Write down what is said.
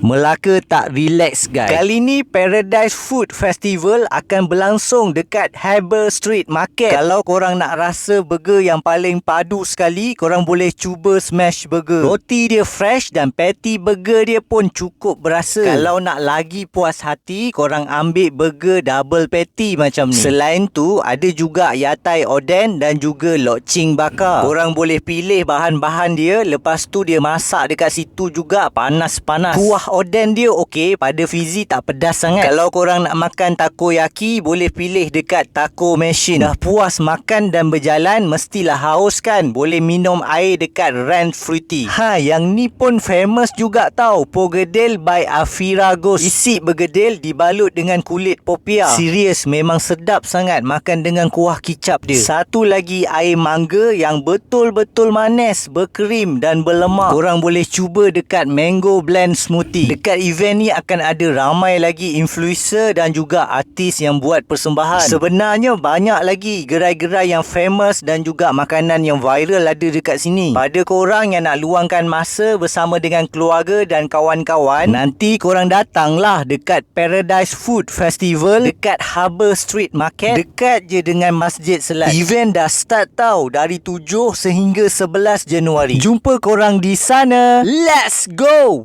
Melaka tak relax guys. Kali ni Paradise Food Festival akan berlangsung dekat Harbour Street Market. Kalau korang nak rasa burger yang paling padu sekali, korang boleh cuba smash burger. Roti dia fresh dan patty burger dia pun cukup berasa. Kalau nak lagi puas hati, korang ambil burger double patty macam ni. Selain tu, ada juga yatai oden dan juga loceng bakar. Korang boleh pilih bahan-bahan dia, lepas tu dia masak dekat situ juga panas-panas. Kuah oden dia okey, pada Fizi tak pedas sangat. Kalau korang nak makan takoyaki, boleh pilih dekat taco machine. Dah puas makan dan berjalan, mestilah haus kan? Boleh minum air dekat Ranch Fruity. Yang ni pun famous juga tau. Pogedel by Afira Ghost. Isi bergedel dibalut dengan kulit popia. Serius, memang sedap sangat makan dengan kuah kicap dia. Satu lagi air mangga yang betul-betul manis, berkrim dan berlemak. Korang boleh cuba dekat Mango Blend Smoothie. Dekat event ni akan ada ramai lagi influencer dan juga artis yang buat persembahan. Sebenarnya banyak lagi gerai-gerai yang famous dan juga makanan yang viral ada dekat sini. Pada korang yang nak luangkan masa bersama dengan keluarga dan kawan-kawan, nanti korang datanglah dekat Paradise Food Festival dekat Harbour Street Market, dekat je dengan Masjid Selat. Event dah start tau, dari 7 sehingga 11 Januari. Jumpa korang di sana. Let's go!